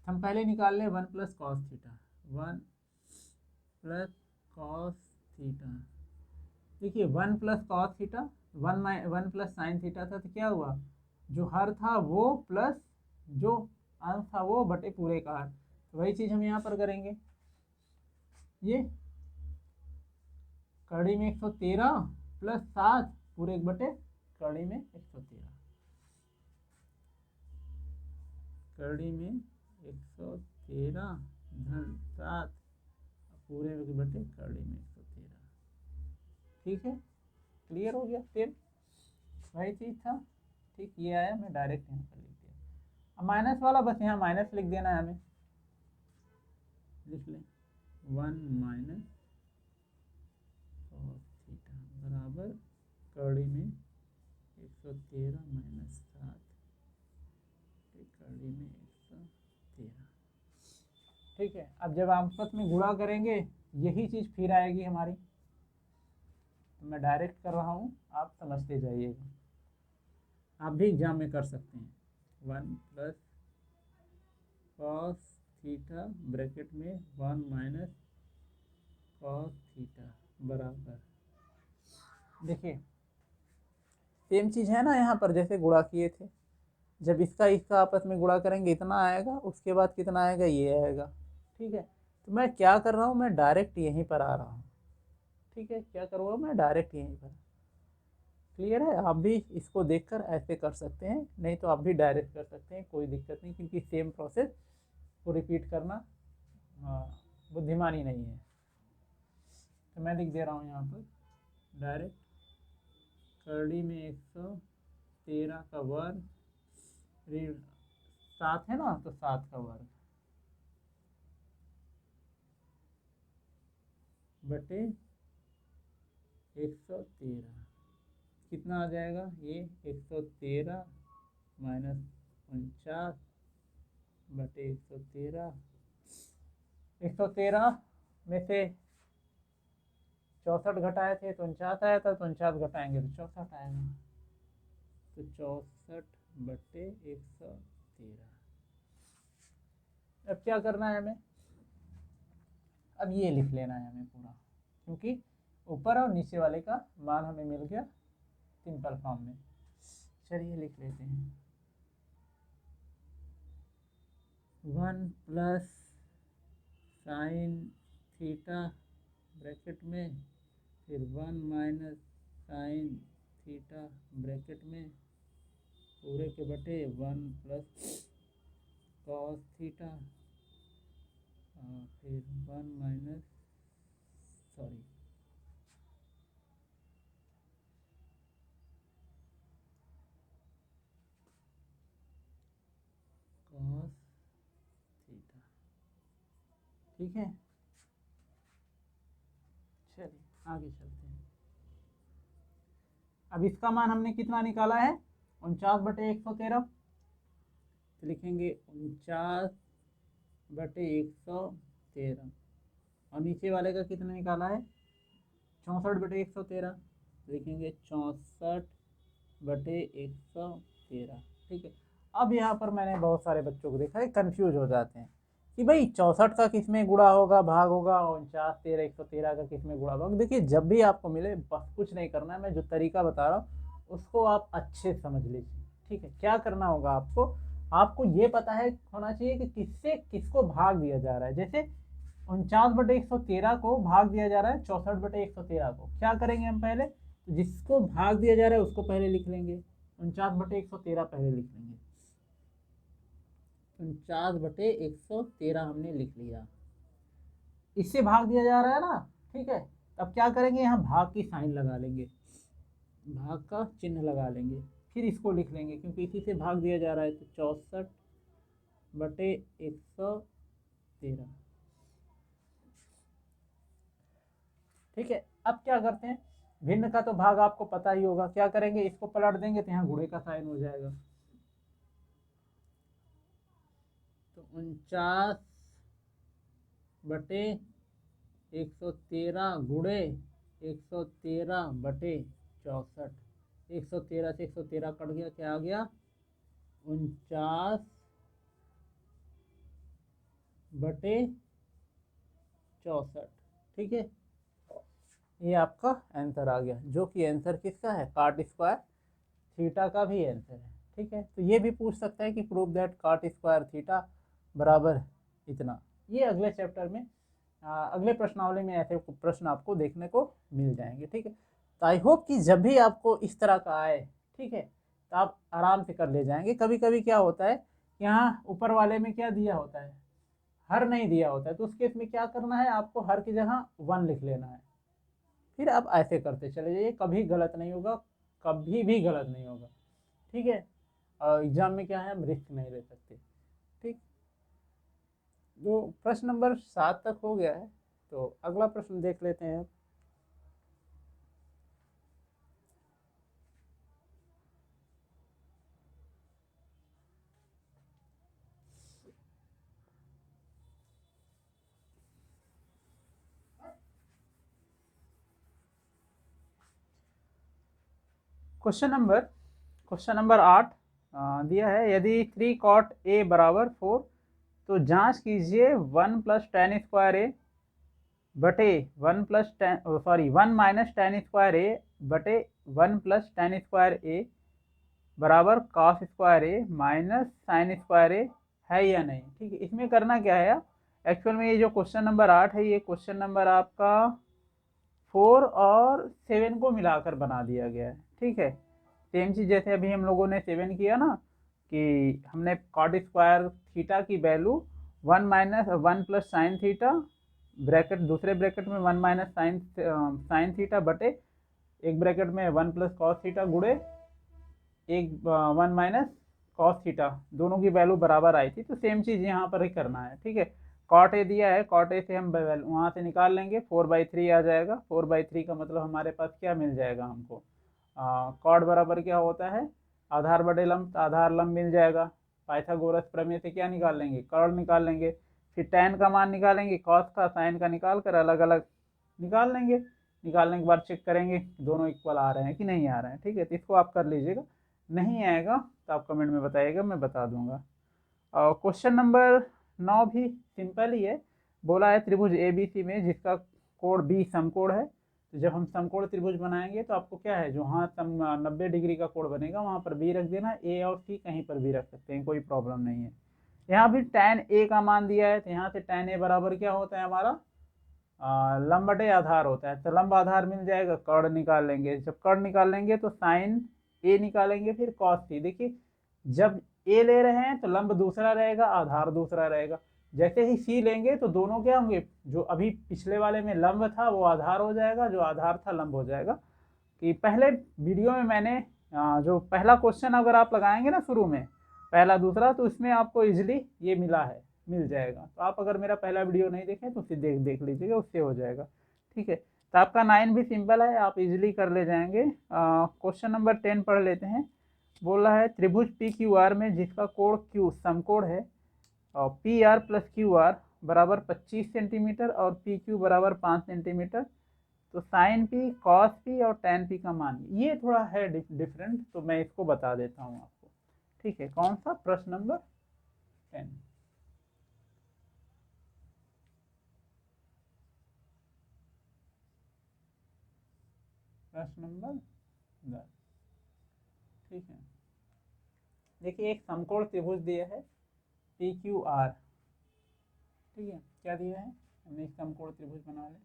A: हम पहले निकाल लें 1 plus cos theta, 1 plus cos theta. देखिए 1 plus cos theta, 1 plus sine theta था, तो क्या हुआ, जो हर था वो प्लस जो अंश था वो बटे पूरे का हर। तो वही चीज़ हम यहाँ पर करेंगे। ये कड़ी में 113 प्लस 7 पूरे बटे कड़ी में 113, कड़ी में 113 धन 7 पूरे बटे कड़ी में 113। ठीक है, क्लियर हो गया। सेम वही चीज़ था। ठीक, ये आया, मैं डायरेक्ट यहाँ पर लिख दिया। अब माइनस वाला बस यहाँ माइनस लिख देना है हमें, लिख लें 1 माइनस कॉस थीटा बराबर कड़ी में 113 माइनस 7 कड़ी में 113। ठीक है, अब जब आपस में गुणा करेंगे यही चीज़ फिर आएगी हमारी, तो मैं डायरेक्ट कर रहा हूँ, आप समझते जाइएगा, आप भी एग्जाम में कर सकते हैं। 1 प्लस कॉस थीटा ब्रैकेट में 1 माइनस कॉस थीटा बराबर, देखिए सेम चीज़ है ना, यहाँ पर जैसे गुणा किए थे, जब इसका इसका आपस में गुणा करेंगे इतना आएगा, उसके बाद कितना आएगा ये आएगा। ठीक है, तो मैं क्या कर रहा हूँ, मैं डायरेक्ट यहीं पर आ रहा हूँ। ठीक है, क्या करूँगा मैं डायरेक्ट यहीं पर। क्लियर है, आप भी इसको देखकर ऐसे कर सकते हैं, नहीं तो आप भी डायरेक्ट कर सकते हैं, कोई दिक्कत नहीं, क्योंकि सेम प्रोसेस को रिपीट करना बुद्धिमानी नहीं है। तो मैं लिख दे रहा हूँ यहाँ पर डायरेक्ट करड़ी में 113 का वर्ग, 7 है ना, तो 7 का वर्ग बटे 113, कितना आ जाएगा ये 113 माइनस 49 बटे 113। 113 में से 64 घटाए थे तो 49 आया था, तो 49 घटाएंगे तो 64 आएगा, तो 64 बटे 113। अब क्या करना है हमें, अब ये लिख लेना है हमें पूरा, क्योंकि ऊपर और नीचे वाले का मान हमें मिल गया सिंपल फॉर्म में। चलिए लिख लेते हैं 1 प्लस साइन थीटा ब्रैकेट में, फिर 1 माइनस साइन थीटा ब्रैकेट में पूरे के बटे 1 प्लस कॉस थीटा, फिर 1 माइनस सॉरी कॉस थीटा। ठीक है, चलिए आगे चलते हैं। अब इसका मान हमने कितना निकाला है, 49/113, तो लिखेंगे 49/113, और नीचे वाले का कितना निकाला है, 64/113, लिखेंगे 64/113। ठीक है। अब यहाँ पर मैंने बहुत सारे बच्चों को देखा है कंफ्यूज हो जाते हैं कि भाई 64 का किस में गुणा होगा, भाग होगा, 49, 13, 113 का किस में गुणा होगा। देखिए जब भी आपको मिले बस कुछ नहीं करना है, मैं जो तरीका बता रहा हूँ उसको आप अच्छे से समझ लीजिए। ठीक है, क्या करना होगा आपको, आपको ये पता है होना चाहिए कि किससे किसको भाग दिया जा रहा है। जैसे 49/113 को भाग दिया जा रहा है 64/113 को, क्या करेंगे हम पहले, तो जिसको भाग दिया जा रहा है उसको पहले लिख लेंगे, 49/113 पहले लिख लेंगे, 49/113 हमने लिख लिया, इससे भाग दिया जा रहा है ना। ठीक है, तब क्या करेंगे, यहाँ भाग की साइन लगा लेंगे, भाग का चिन्ह लगा लेंगे, फिर इसको लिख लेंगे क्योंकि इसी से भाग दिया जा रहा है, तो 64/113। ठीक है, अब क्या करते हैं, भिन्न का तो भाग आपको पता ही होगा, क्या करेंगे, इसको पलट देंगे तो यहाँ गुणे का साइन हो जाएगा, तो 49/113 गुणे 113/64, 113 से 113 कट गया, क्या आ गया, 49/64। ठीक है, ये आपका आंसर आ गया, जो कि आंसर किसका है, कॉट स्क्वायर थीटा का भी आंसर है। ठीक है, तो ये भी पूछ सकता है कि prove that cot square theta बराबर इतना। ये अगले चैप्टर में अगले प्रश्नावली में ऐसे प्रश्न आपको देखने को मिल जाएंगे। ठीक है, तो आई होप कि जब भी आपको इस तरह का आए, ठीक है, तो आप आराम से कर ले जाएंगे। कभी कभी क्या होता है, यहाँ ऊपर वाले में क्या दिया होता है, हर नहीं दिया होता है, तो उस केस में क्या करना है, आपको हर की जगह 1 लिख लेना है, फिर आप ऐसे करते चले जाइए, कभी गलत नहीं होगा, कभी भी गलत नहीं होगा। ठीक है, और एग्जाम में क्या है, हम रिस्क नहीं ले सकते। ठीक, तो प्रश्न नंबर 7 तक हो गया है, तो अगला प्रश्न देख लेते हैं। क्वेश्चन नंबर 8 दिया है, यदि 3 cot a बराबर 4, तो जांच कीजिए 1 + tan स्क्वायर a बटे 1 माइनस tan स्क्वायर a बटे 1 + tan स्क्वायर a बराबर cos square a minus sine square a है या नहीं। ठीक है, इसमें करना क्या है, एक्चुअल में ये जो क्वेश्चन नंबर 8 है, ये क्वेश्चन नंबर आपका 4 और 7 को मिलाकर बना दिया गया है। ठीक है, सेम चीज़ जैसे अभी हम लोगों ने 7 किया ना, कि हमने कॉट स्क्वायर थीटा की वैल्यू 1 + साइन थीटा ब्रैकेट, दूसरे ब्रैकेट में 1 - साइन थीटा बटे एक ब्रैकेट में 1 + कॉस थीटा गुणे 1 - कॉस थीटा, दोनों की वैल्यू बराबर आई थी, तो सेम चीज़ यहाँ पर ही करना है। ठीक है, कॉट ए दिया है, कॉट ए से हम वहाँ से निकाल लेंगे, 4/3 आ जाएगा, 4/3 का मतलब हमारे पास क्या मिल जाएगा हमको, कॉट बराबर क्या होता है, आधार बटे लंब, तो आधार लंब मिल जाएगा। पाइथागोरस प्रमेय से क्या निकाल लेंगे, कर्ण निकाल लेंगे, फिर tan का मान निकालेंगे, cos का साइन का निकाल कर अलग अलग निकाल लेंगे, निकालने के बाद चेक करेंगे दोनों इक्वल आ रहे हैं कि नहीं आ रहे हैं। ठीक है, तो इसको आप कर लीजिएगा, नहीं आएगा तो आप कमेंट में बताइएगा, मैं बता दूंगा। और क्वेश्चन नंबर 9 भी सिंपल ही है, बोला है त्रिभुज ABC में जिसका कोण B समकोण है, तो जब हम समकोण त्रिभुज बनाएंगे तो आपको क्या है, जो हाँ 90 डिग्री का कोण बनेगा वहाँ पर B रख देना, A और C कहीं पर भी रख सकते हैं, कोई प्रॉब्लम नहीं है। यहाँ भी tan A का मान दिया है, तो यहाँ से tan A बराबर क्या होता है हमारा, लंब बटे आधार होता है, तो लंब आधार मिल जाएगा, कर्ण निकाल लेंगे, जब कर्ण निकाल लेंगे तो साइन A निकालेंगे, फिर कॉस C। देखिए जब A ले रहे हैं तो लंब दूसरा रहेगा, आधार दूसरा रहेगा, जैसे ही C लेंगे तो दोनों क्या होंगे, जो अभी पिछले वाले में लंब था वो आधार हो जाएगा, जो आधार था लंब हो जाएगा। कि पहले वीडियो में मैंने जो पहला क्वेश्चन अगर आप लगाएंगे ना शुरू में, पहला दूसरा, तो इसमें आपको इजीली ये मिल जाएगा। तो आप अगर मेरा पहला वीडियो नहीं देखें तो उसे देख लीजिएगा, उससे हो जाएगा। ठीक है, तो आपका 9 भी सिंपल है, आप इजीली कर ले जाएंगे। क्वेश्चन नंबर 10 पढ़ लेते हैं। बोल रहा है त्रिभुज पी क्यू आर में जिसका कोण क्यू समकोण है और P R plus Q R बराबर 25 सेंटीमीटर और पी क्यू बराबर 5 सेंटीमीटर, तो साइन पी कॉस पी और टेन पी का मान, ये थोड़ा है डिफरेंट, तो मैं इसको बता देता हूँ आपको। ठीक है, कौन सा? प्रश्न नंबर 10। प्रश्न नंबर 10। ठीक है, देखिए एक समकोण त्रिभुज दिया है पी क्यू आर। ठीक है, क्या दिया है? हमने एक समकोण त्रिभुज बना ले।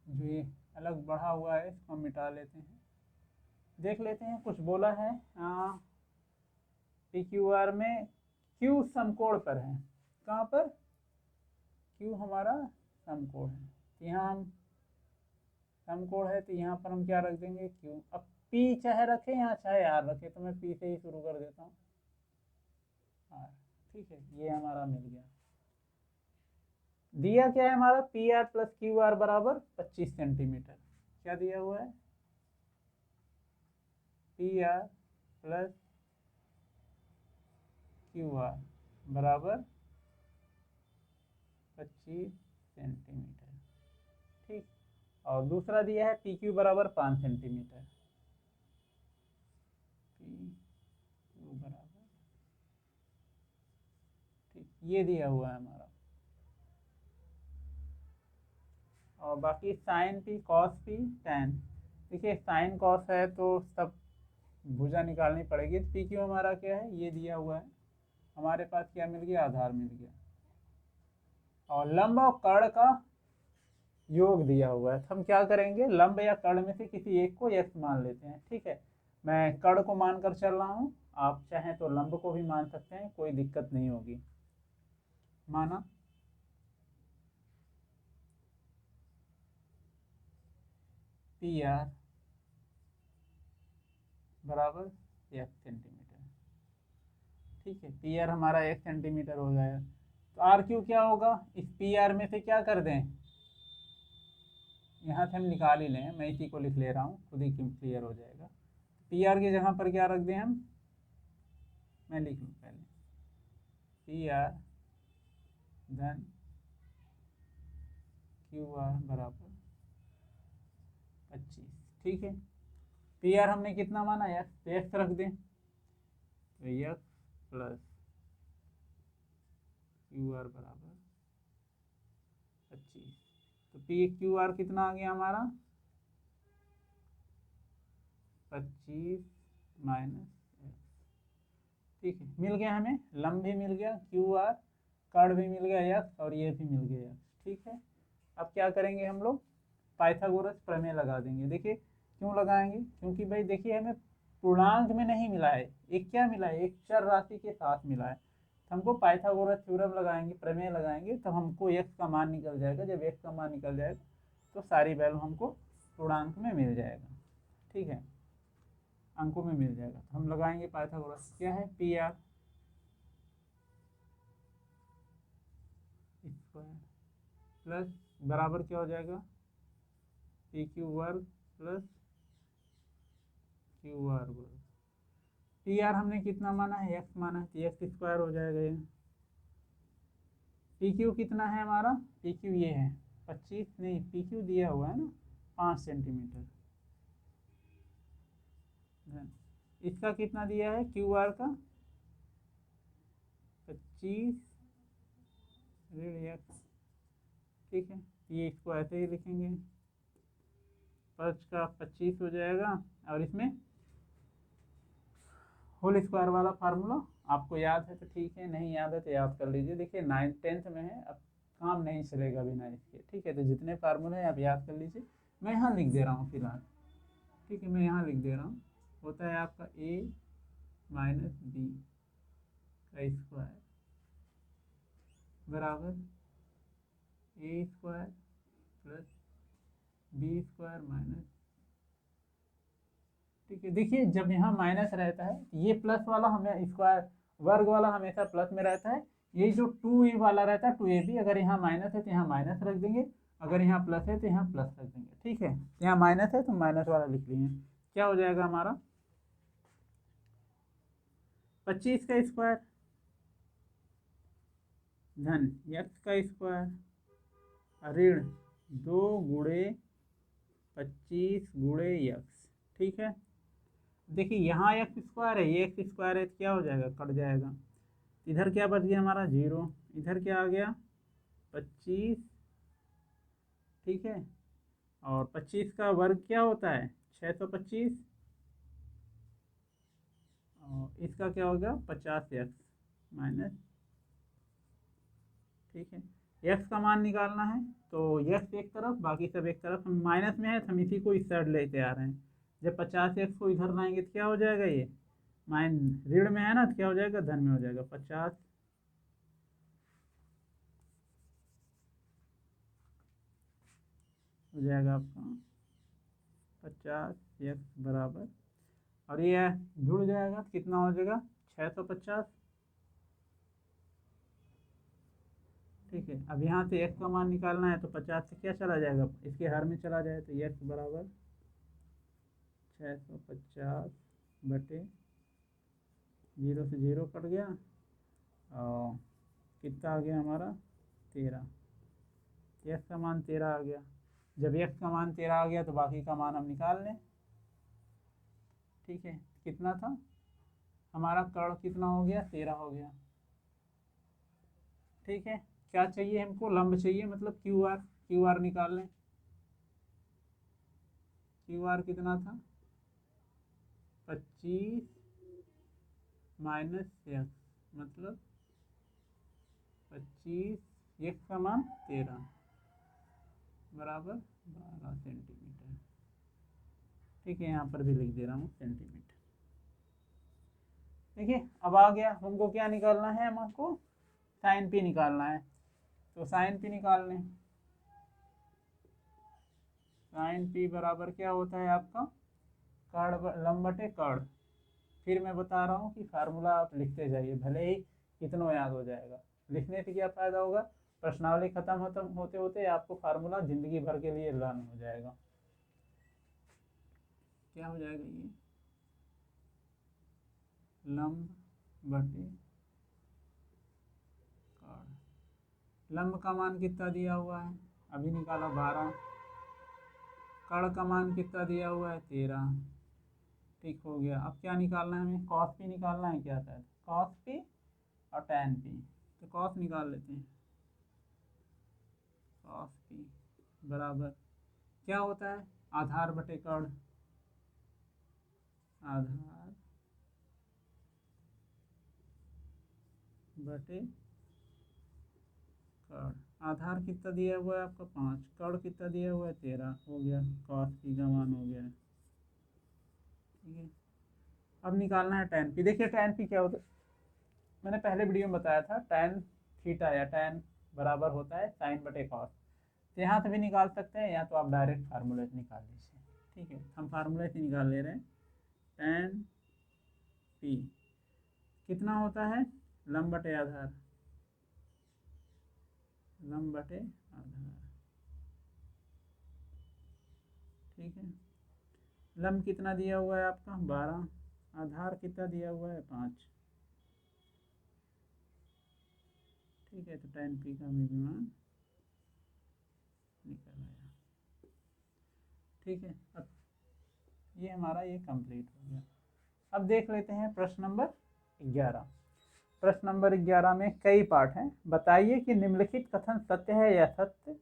A: जो ये अलग बढ़ा हुआ है इसको मिटा लेते हैं। देख लेते हैं, कुछ बोला है पी क्यू आर में क्यू समकोण पर है। कहाँ पर? क्यू हमारा समकोण है। यहाँ हम समकोण है तो यहाँ पर हम क्या रख देंगे? क्यू। अब पी चाहे रखे यहाँ चाहे आर रखे, तो मैं पी से ही शुरू कर देता हूँ, आर। ठीक है, ये हमारा मिल गया। दिया क्या है हमारा? P R plus Q R बराबर 25 सेंटीमीटर। क्या दिया हुआ है? P R plus Q R बराबर 25 सेंटीमीटर। ठीक, और दूसरा दिया है पी क्यू बराबर 5 सेंटीमीटर। पी क्यू बराबर, ठीक, ये दिया हुआ है हमारा। और बाकी sine P cos P tan. देखिए साइन कॉस है तो सब भुजा निकालनी पड़ेगी। तो पी क्यू हमारा क्या है? ये दिया हुआ है हमारे पास। क्या मिल गया? आधार मिल गया। और लंब और कर्ण का योग दिया हुआ है, तो हम क्या करेंगे? लंब या कर्ण में से किसी एक को x मान लेते हैं। ठीक है, मैं कर्ण को मानकर चल रहा हूँ, आप चाहें तो लंब को भी मान सकते हैं, कोई दिक्कत नहीं होगी। माना पी आर बराबर 1 सेंटीमीटर। ठीक है, पी आर हमारा 1 सेंटीमीटर हो जाएगा। तो आर क्यू क्या होगा? इस पी आर में से क्या कर दें? यहाँ से हम निकाल ही लें, मैं इसी को लिख ले रहा हूँ, खुद ही क्लियर हो जाएगा। पी आर की जगह पर क्या रख दें हम? मैं लिख लूँ पहले, पी आर धन क्यू आर बराबर 25। ठीक है, पी आर हमने कितना माना? एक्स, तो एक्स रख दें, तो एक्स प्लस क्यू आर बराबर 25। तो पी क्यू आर कितना आ गया हमारा? 25 माइनस एक्स। ठीक है, मिल गया हमें, लंब भी मिल गया क्यू आर, कर्ण भी मिल गया एक्स, और ये भी मिल गया एक्स। ठीक है, अब क्या करेंगे हम लोग? पाइथागोरस प्रमेय लगा देंगे। देखिए क्यों लगाएंगे? क्योंकि भाई देखिए हमें पूर्णांक में नहीं मिला है, एक क्या मिला है? एक चर राशि के साथ मिला है। तो हमको पाइथागोरस थ्योरम लगाएंगे, प्रमेय लगाएंगे, तो हमको x का मान निकल जाएगा। जब x का मान निकल जाएगा तो सारी वैल्यू हमको पूर्णांक में मिल जाएगा। ठीक है, अंकों में मिल जाएगा। तो हम लगाएंगे पाइथागोरस। क्या है? पी आर स्क्वायर प्लस बराबर क्या हो जाएगा? पी क्यू वर्ग प्लस क्यू आर वर्ग। पी आर हमने कितना माना है? एक्स माना है, तो एक्स स्क्वायर हो जाएगा ये। पी क्यू कितना है हमारा? पी क्यू ये है 25, नहीं पी क्यू दिया हुआ है ना 5 सेंटीमीटर। इसका कितना दिया है? क्यू आर का 25 ऋण एक्स। ठीक है, ये इसको ऐसे ही लिखेंगे, 5 का 25 हो जाएगा, और इसमें होल स्क्वायर वाला फार्मूला आपको याद है तो ठीक है, नहीं याद है तो याद कर लीजिए। देखिए 9th 10th में है, अब काम नहीं चलेगा बिना इसके। ठीक है, तो जितने फार्मूले हैं आप याद कर लीजिए। मैं यहाँ लिख दे रहा हूँ फिलहाल। ठीक है, मैं यहाँ लिख दे रहा हूँ। होता है आपका a माइनस बी का स्क्वायर बराबर A square plus B square minus. ठीक है, देखिए जब यहाँ माइनस रहता है, ये प्लस वाला हमें स्क्वायर वर्ग वाला हमेशा प्लस में रहता है। ये जो 2a वाला रहता है 2ab, अगर यहाँ माइनस है तो यहाँ माइनस रख देंगे, अगर यहाँ प्लस है तो यहाँ प्लस रख देंगे। ठीक है, यहाँ माइनस है तो माइनस वाला लिख लिए। क्या हो जाएगा हमारा 25 का स्क्वायर धन x का स्क्वायर ऋण 2 गुणे 25 गुणे x। ठीक है, देखिए यहाँ एक्स स्क्वायर है, ये एक्स स्क्वायर है तो क्या हो जाएगा, कट जाएगा। इधर क्या बच गया हमारा 0, इधर क्या आ गया 25। ठीक है, और 25 का वर्ग क्या होता है 625, और इसका क्या होगा 50x माइनस। ठीक है, x का मान निकालना है तो x एक तरफ बाकी सब एक तरफ, हम माइनस में है तो हम इसी को इस साइड लेते आ रहे हैं। जब 50x को इधर लाएंगे तो क्या हो जाएगा, ये ऋण में है ना तो क्या हो जाएगा धन में हो जाएगा। 50 हो जाएगा आपका 50x बराबर, और ये जुड़ जाएगा तो कितना हो जाएगा 650। ठीक है, अब यहाँ से x का मान निकालना है तो 50 से क्या चला जाएगा, इसके हर में चला जाए तो x बराबर 650 बटे 0 से 0 कट गया, और कितना आ गया हमारा 13। x का मान 13 आ गया। जब x का मान 13 आ गया तो बाकी का मान हम निकाल लें। ठीक है, कितना था हमारा कर्ण, कितना हो गया 13 हो गया। ठीक है, क्या चाहिए हमको, लंब चाहिए, मतलब क्यू आर निकाल लें। क्यू आर कितना था 25 माइनस एक्स, मतलब 25, एक्स का मान 13 बराबर 12 सेंटीमीटर। ठीक है, यहाँ पर भी लिख दे रहा हूँ सेंटीमीटर। देखिए अब आ गया, हमको क्या निकालना है, हमको साइन पी निकालना है, तो साइन पी निकाल लें। साइन पी बराबर क्या होता है आपका कर्ण लंब बटे कर्ण। फिर मैं बता रहा हूँ कि फार्मूला आप लिखते जाइए, भले ही कितनों याद हो जाएगा, लिखने से क्या फ़ायदा होगा, प्रश्नावली खत्म होते होते आपको फार्मूला ज़िंदगी भर के लिए लर्न हो जाएगा। क्या हो जाएगा ये लंब बटे कर्ण। लंब का मान कितना दिया हुआ है, अभी निकाला 12। कर्ण का मान कितना दिया हुआ है 13। ठीक हो गया, अब क्या निकालना है हमें, कॉस पी निकालना है क्या, शायद कॉस पी और टैन पी। तो कॉस निकाल लेते हैं, कॉस पी बराबर क्या होता है आधार बटे कर्ण, आधार बटे कर्ण। आधार कितना दिया हुआ है आपका 5, कर्ण कितना दिया हुआ है 13, हो गया कॉस पी का मान हो गया। ठीक है, अब निकालना है टैन पी। देखिए टैन पी क्या होता है, मैंने पहले वीडियो में बताया था, टैन थीटा या टैन बराबर होता है साइन बटे कॉस। तो यहाँ से भी निकाल सकते हैं, या तो आप डायरेक्ट फार्मूला से निकाल लीजिए। ठीक है, हम फार्मूला से निकाल ले रहे हैं। टैन पी कितना होता है लंब बटे आधार, लंब बटे आधार। ठीक है, लंब कितना दिया हुआ है आपका 12, आधार कितना दिया हुआ है 5। ठीक है, तो टैन पी का हमें मान निकल आया। ठीक है, अब ये हमारा ये कंप्लीट हो गया। अब देख लेते हैं प्रश्न नंबर 11। प्रश्न नंबर 11 में कई पार्ट हैं। बताइए कि निम्नलिखित कथन सत्य है या सत्य,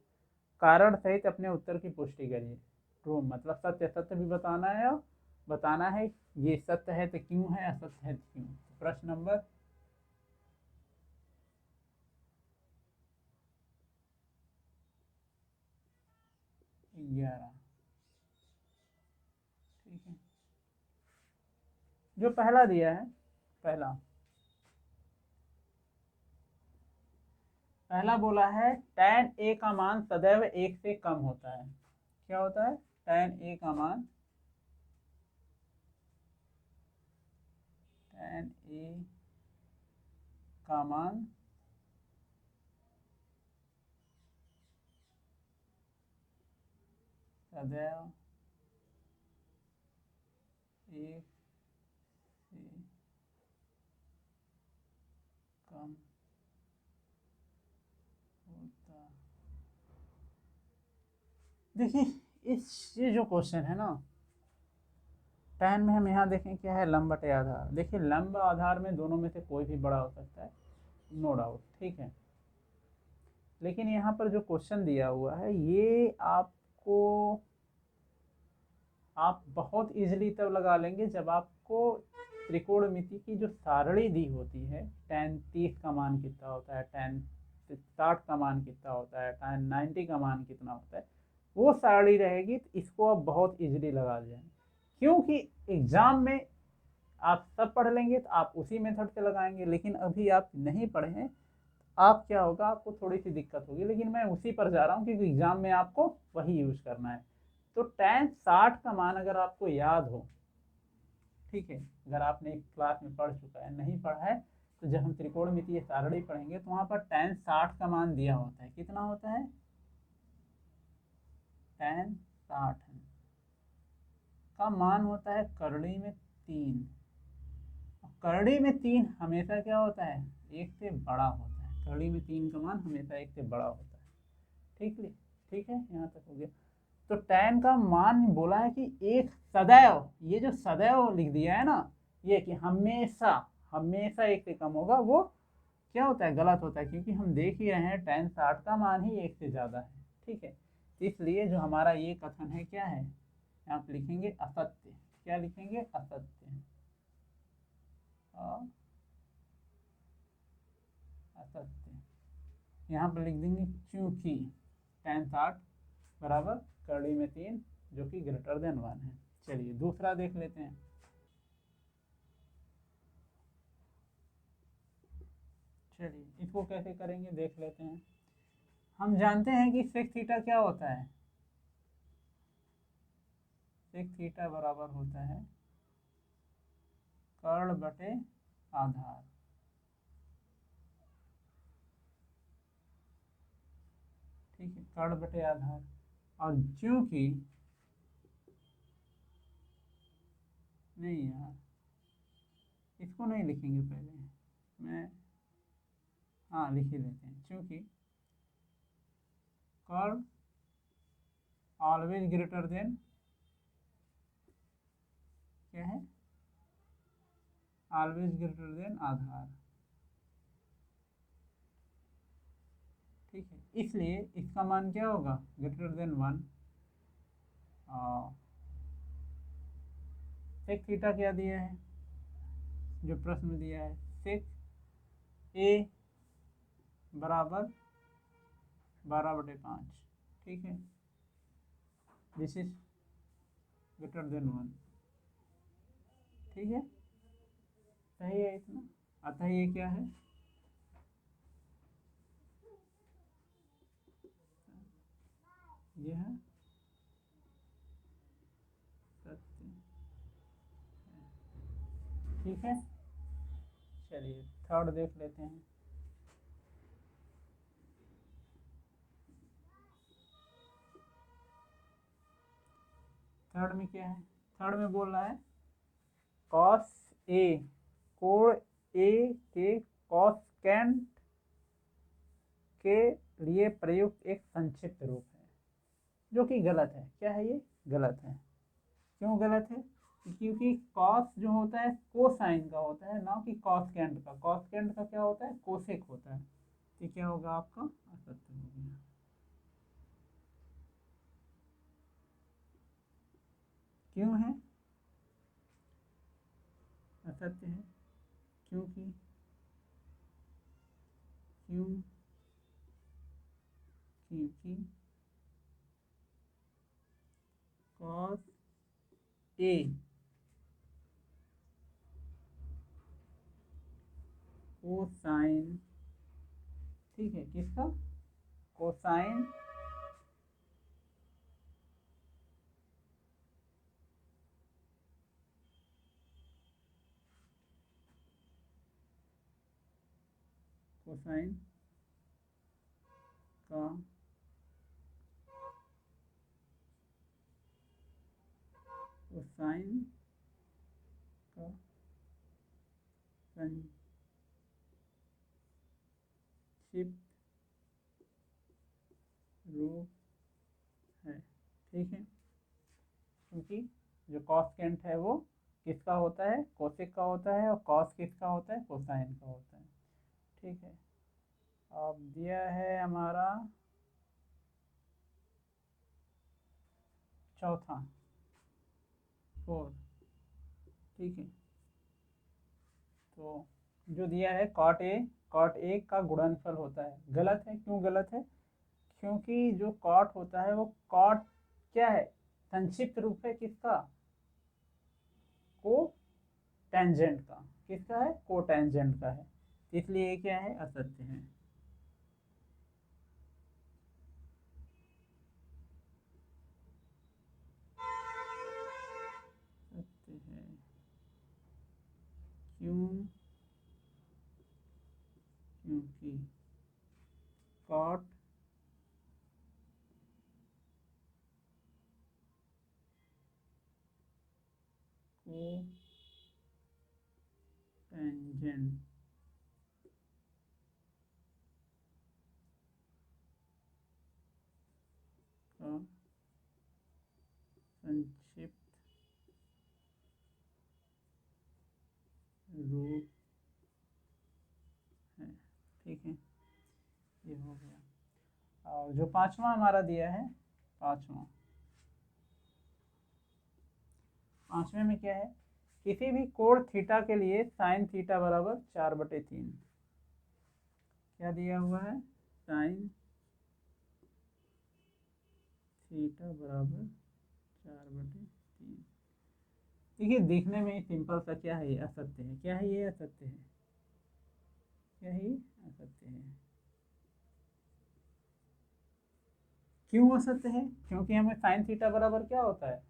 A: कारण सहित अपने उत्तर की पुष्टि करिए। ट्रू मतलब सत्य, सत्य भी बताना है और बताना है ये सत्य है तो क्यों है, असत्य है तो क्यों। प्रश्न नंबर 11। ठीक है, जो पहला दिया है, पहला बोला है tan a का मान सदैव 1 से कम होता है। क्या होता है tan a का मान, tan a का मान सदैव एक से कम होता। देखिए ये जो क्वेश्चन है ना, tan में हम यहाँ देखें क्या है, लंब बटे आधार। देखिए लंब आधार में दोनों में से कोई भी बड़ा हो सकता है, नो डाउट, ठीक है। लेकिन यहाँ पर जो क्वेश्चन दिया हुआ है ये आपको, आप बहुत इजीली तब लगा लेंगे जब आपको त्रिकोणमिति की जो सारणी दी होती है, tan 30 का मान कितना होता है, tan 60 का मान कितना होता है, tan 90 का मान कितना होता है, वो सारणी रहेगी तो इसको आप बहुत इजीली लगा जाएंगे। क्योंकि एग्जाम में आप सब पढ़ लेंगे तो आप उसी मेथड से लगाएंगे, लेकिन अभी आप नहीं पढ़े हैं, आप क्या होगा, आपको थोड़ी सी दिक्कत होगी। लेकिन मैं उसी पर जा रहा हूँ क्योंकि एग्जाम में आपको वही यूज करना है। तो tan 60 का मान अगर आपको याद हो, ठीक है, अगर आपने क्लास में पढ़ चुका है, नहीं पढ़ा है तो जब हम त्रिकोणमितीय सारणी पढ़ेंगे तो वहाँ पर tan 60 का मान दिया होता है, कितना होता है, tan 60 का मान होता है करड़ी में 3। करड़ी में 3 हमेशा क्या होता है, एक से बड़ा होता है। करड़ी में 3 का मान हमेशा एक से बड़ा होता है। ठीक है, यहाँ तक हो गया। तो tan का मान बोला है कि एक सदैव, ये जो सदैव लिख दिया है ना, ये कि हमेशा हमेशा एक से कम होगा, वो क्या होता है, गलत होता है। क्योंकि हम देख ही रहे हैं tan 60 का मान ही एक से ज़्यादा है, ठीक है। इसलिए जो हमारा ये कथन है क्या है, यहाँ पे लिखेंगे असत्य। क्या लिखेंगे, असत्य। असत्य यहाँ पर लिख देंगे क्योंकि tan 60 बराबर करड़ी में 3 जो कि ग्रेटर देन 1 है। चलिए दूसरा देख लेते हैं। चलिए इसको कैसे करेंगे देख लेते हैं। हम जानते हैं कि sec थीटा क्या होता है, sec थीटा बराबर होता है कर्ण बटे आधार। ठीक है, कर्ण बटे आधार। और क्योंकि, नहीं यार इसको नहीं लिखेंगे, पहले मैं, हाँ लिख ही लेते हैं। क्योंकि कर्ण ऑलवेज ग्रेटर देन, क्या है, ऑलवेज ग्रेटर देन आधार। ठीक है, इसलिए इसका मान क्या होगा, ग्रेटर देन 1। सेक थीटा क्या दिया है, जो प्रश्न दिया है, सेक ए बराबर 12/5। ठीक है, दिस इज ग्रेटर देन 1। ठीक है, सही है इतना। अतः ये क्या है, ये है सत्य। ठीक है, चलिए थर्ड देख लेते हैं। थर्ड में क्या है, थर्ड में बोल रहा है कॉस ए, कोण ए के कॉसकेंट के लिए प्रयुक्त एक संक्षिप्त रूप है, जो कि गलत है। क्या है ये, गलत है। क्यों गलत है, क्योंकि कॉस जो होता है कोसाइन का होता है, ना कि कॉसकेंट का। कॉसकेंट का क्या होता है, कोसेक होता है। तो क्या होगा आपका, असत्य हो गया। क्यों है, असत्य है, क्योंकि, क्यों, क्योंकि कॉस ए कोसाइन, ठीक है, किसका, कोसाइन कोसाइन का कोसाइन का संक्षिप्त रूप है। ठीक है, क्योंकि जो कॉसेकेंट है वो किसका होता है, कोसेक का होता है, और कॉस किसका होता है, कोसाइन का होता है। ठीक है, अब दिया है हमारा चौथा 4। ठीक है, तो जो दिया है कॉट ए का गुणनफल होता है। गलत है, क्यों गलत है? क्योंकि जो कॉट होता है वो कॉट क्या है, संक्षिप्त रूप है किसका, को टेंजेंट का। किसका है, को टेंजेंट का है, इसलिए ये क्या है, असत्य है। सत्य है, क्यों? क्योंकि कॉट को टेंजेंट का संक्षिप्त रूप है। ठीक है, ये हो गया। और जो पांचवा हमारा दिया है, पांचवें में क्या है, किसी भी कोण थीटा के लिए साइन थीटा बराबर 4/3। क्या दिया हुआ है, साइन थीटा बराबर 4/3। देखिए, देखने में सिंपल सा क्या है, ये असत्य है। क्या है ये, असत्य है। क्या है ये, असत्य है। क्यों असत्य है? क्योंकि हमें साइन थीटा बराबर क्या होता है,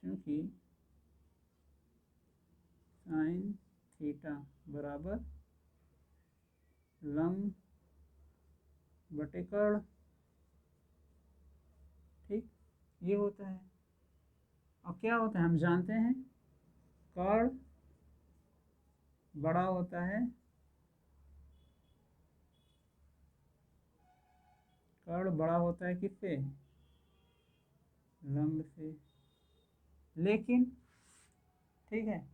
A: क्योंकि साइन थीटा बराबर लंब बटे कर्ण। ठीक, ये होता है। और क्या होता है, हम जानते हैं कर्ण बड़ा होता है, कर्ण बड़ा होता है किससे, लंब से। लेकिन ठीक है,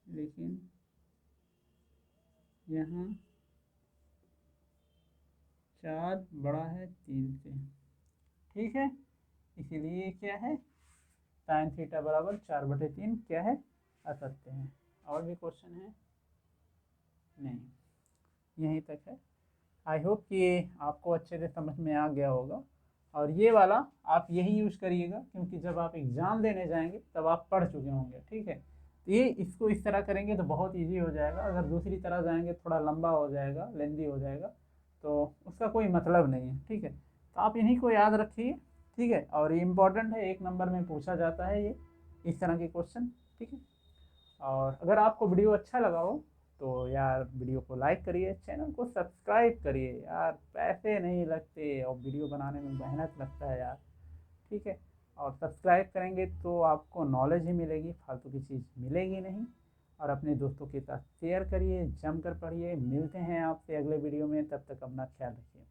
A: लेकिन यहाँ 4 बड़ा है 3 से। ठीक है, इसीलिए क्या है, साइन थीटा बराबर 4/3 क्या है, असत्य है। और भी क्वेश्चन है? नहीं, यहीं तक है। आई होप कि ये आपको अच्छे से समझ में आ गया होगा। और ये वाला आप यही यूज करिएगा, क्योंकि जब आप एग्ज़ाम देने जाएंगे तब आप पढ़ चुके होंगे। ठीक है, तो ये इसको इस तरह करेंगे तो बहुत इजी हो जाएगा। अगर दूसरी तरह जाएंगे थोड़ा लंबा हो जाएगा, लेंदी हो जाएगा, तो उसका कोई मतलब नहीं है। ठीक है, तो आप इन्हीं को याद रखिए। ठीक है, और ये इम्पोर्टेंट है, 1 नंबर में पूछा जाता है ये इस तरह के क्वेश्चन। ठीक है, और अगर आपको वीडियो अच्छा लगा हो तो यार वीडियो को लाइक करिए, चैनल को सब्सक्राइब करिए। यार पैसे नहीं लगते और वीडियो बनाने में मेहनत लगता है यार। ठीक है, और सब्सक्राइब करेंगे तो आपको नॉलेज ही मिलेगी, फालतू की चीज़ मिलेगी नहीं। और अपने दोस्तों के साथ शेयर करिए, जमकर पढ़िए। मिलते हैं आपसे अगले वीडियो में, तब तक अपना ख्याल रखिए।